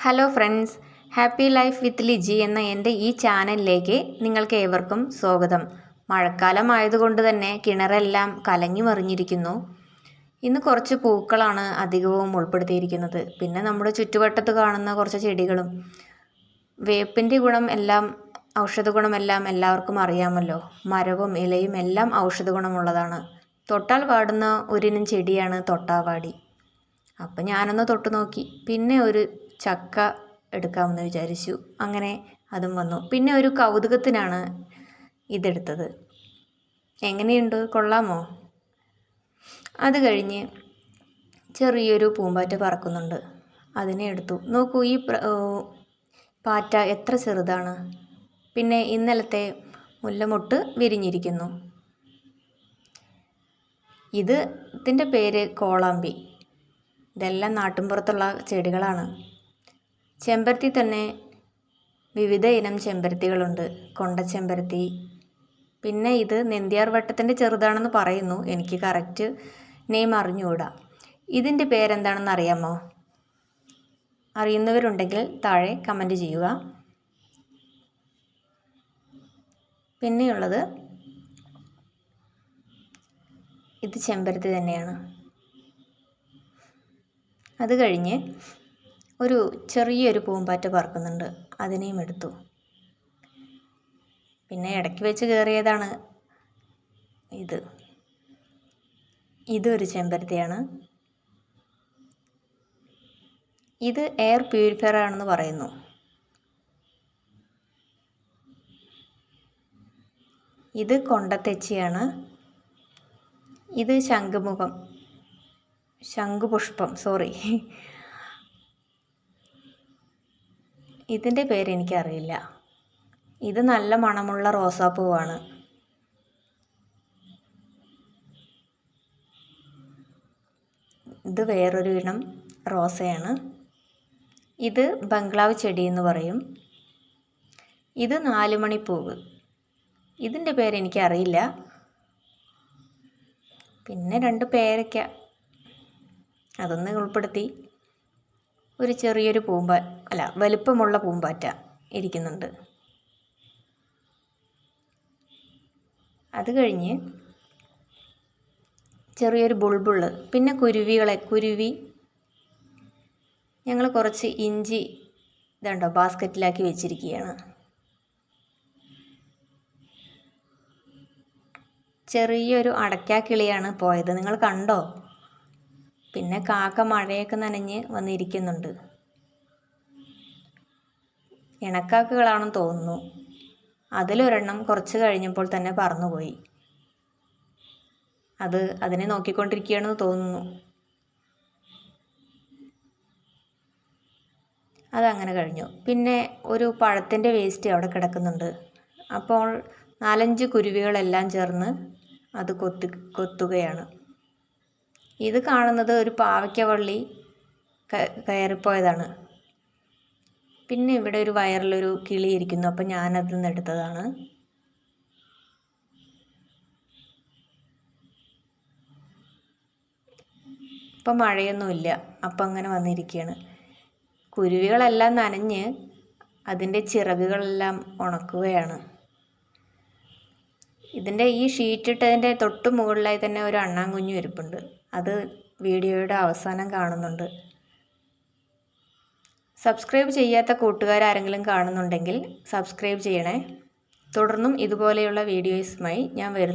Hello friends, happy life with Liji എന്ന എൻ്റെ ഈ ചാനലിലേക്ക് നിങ്ങൾക്ക് ഏവർക്കും സ്വാഗതം. മഴക്കാലം ആയതുകൊണ്ട് തന്നെ കിണറെല്ലാം കലങ്ങി മറിഞ്ഞിരിക്കുന്നു. ഇന്ന് കുറച്ച് പൂക്കളാണ് അധികവും ഉൾപ്പെടുത്തിയിരിക്കുന്നത്. പിന്നെ നമ്മുടെ ചുറ്റുവട്ടത്ത് കാണുന്ന കുറച്ച് ചെടികളും. വേപ്പിൻ്റെ ഗുണം എല്ലാം, ഔഷധ ഗുണമെല്ലാം എല്ലാവർക്കും അറിയാമല്ലോ. മരവും ഇലയും എല്ലാം ഔഷധ ഗുണമുള്ളതാണ്. തൊട്ടാൽ വാടുന്ന ഒരിനം ചെടിയാണ് തൊട്ടാവാടി. അപ്പം ഞാനൊന്ന് തൊട്ട് നോക്കി. പിന്നെ ഒരു ചക്ക എടുക്കാമെന്ന് വിചാരിച്ചു. അങ്ങനെ അതും വന്നു. പിന്നെ ഒരു കൗതുകത്തിനാണ് ഇതെടുത്തത്. എങ്ങനെയുണ്ട്, കൊള്ളാമോ? അത് കഴിഞ്ഞ് ചെറിയൊരു പൂമ്പാറ്റ പറക്കുന്നുണ്ട്. അതിനെ എടുത്തു. നോക്കൂ, ഈ പാറ്റ എത്ര ചെറുതാണ്. പിന്നെ ഇന്നലത്തെ മുല്ലമൊട്ട് വിരിഞ്ഞിരിക്കുന്നു. ഇതിൻ്റെ പേര് കോളാമ്പി. ഇതെല്ലാം നാട്ടിൻപുറത്തുള്ള ചെടികളാണ്. ചെമ്പരത്തി തന്നെ വിവിധ ഇനം ചെമ്പരത്തികളുണ്ട്. കൊണ്ടച്ചെമ്പരത്തി. പിന്നെ ഇത് നെന്തിയാർ വട്ടത്തിൻ്റെ ചെറുതാണെന്ന് പറയുന്നു. എനിക്ക് കറക്റ്റ് നെയിം അറിഞ്ഞുകൂടാ. ഇതിൻ്റെ പേരെന്താണെന്ന് അറിയാമോ? അറിയുന്നവരുണ്ടെങ്കിൽ താഴെ കമൻറ്റ് ചെയ്യുക. പിന്നെയുള്ളത് ഇത് ചെമ്പരത്തി തന്നെയാണ്. അത് കഴിഞ്ഞ് ഒരു ചെറിയൊരു പൂമ്പാറ്റ പറക്കുന്നുണ്ട്. അതിനെയും എടുത്തു. പിന്നെ ഇടയ്ക്ക് വെച്ച് കയറിയതാണ് ഇതൊരു ചെമ്പരത്തിയാണ്. ഇത് എയർ പ്യൂരിഫയർ ആണെന്ന് പറയുന്നു. ഇത് കൊണ്ടത്തെച്ചിയാണ്. ഇത് ശംഖുപുഷ്പം. ഇതിൻ്റെ പേരെനിക്കറിയില്ല. ഇത് നല്ല മണമുള്ള റോസാപ്പൂവാണ്. ഇത് വേറൊരു ഇനം റോസയാണ്. ഇത് ബംഗ്ലാവ് ചെടി എന്ന് പറയും. ഇത് 4 മണിപ്പൂവ്. ഇതിൻ്റെ പേരെനിക്കറിയില്ല. പിന്നെ 2 പേരയ്ക്ക, അതൊന്ന് ഉൾപ്പെടുത്തി. ഒരു ചെറിയൊരു വലുപ്പമുള്ള പൂമ്പാറ്റ ഇരിക്കുന്നുണ്ട്. അത് കഴിഞ്ഞ് ചെറിയൊരു ബുൾബുള്. പിന്നെ കുരുവി. ഞങ്ങൾ കുറച്ച് ഇഞ്ചി ഇതുണ്ടോ ബാസ്ക്കറ്റിലാക്കി വെച്ചിരിക്കുകയാണ്. ചെറിയൊരു അടയ്ക്കാക്കിളിയാണ് പോയത്. നിങ്ങൾ കണ്ടോ? പിന്നെ കാക്ക മഴയൊക്കെ നനഞ്ഞ് വന്നിരിക്കുന്നുണ്ട്. ഇണക്കാക്കകളാണെന്ന് തോന്നുന്നു. അതിലൊരെണ്ണം കുറച്ച് കഴിഞ്ഞപ്പോൾ തന്നെ പറന്നുപോയി. അതിനെ നോക്കിക്കൊണ്ടിരിക്കുകയാണെന്ന് തോന്നുന്നു. അതങ്ങനെ കഴിഞ്ഞു. പിന്നെ ഒരു പഴത്തിൻ്റെ വേസ്റ്റ് അവിടെ കിടക്കുന്നുണ്ട്. അപ്പോൾ 4-5 കുരുവികളെല്ലാം ചേർന്ന് അത് കൊത്തുകയാണ്. ഇത് കാണുന്നത് ഒരു പാവയ്ക്കവള്ളി കയറിപ്പോയതാണ്. പിന്നെ ഇവിടെ ഒരു വയറിലൊരു കിളി ഇരിക്കുന്നു. അപ്പം ഞാനതിൽ നിന്ന് എടുത്തതാണ്. ഇപ്പം മഴയൊന്നുമില്ല. അപ്പം അങ്ങനെ വന്നിരിക്കുകയാണ്. കുരുവികളെല്ലാം നനഞ്ഞ് അതിൻ്റെ ചിറകുകളെല്ലാം ഉണക്കുകയാണ്. ഇതിൻ്റെ ഈ ഷീറ്റിട്ടതിൻ്റെ തൊട്ട് മുകളിലായി തന്നെ ഒരു അണ്ണാൻകുഞ്ഞു ഇരിപ്പുണ്ട്. അത് വീഡിയോയുടെ അവസാനം കാണുന്നുണ്ട്. സബ്സ്ക്രൈബ് ചെയ്യാത്ത കൂട്ടുകാരാരെങ്കിലും കാണുന്നുണ്ടെങ്കിൽ സബ്സ്ക്രൈബ് ചെയ്യണേ. തുടർന്നും ഇതുപോലെയുള്ള വീഡിയോസുമായി ഞാൻ വരുന്നു.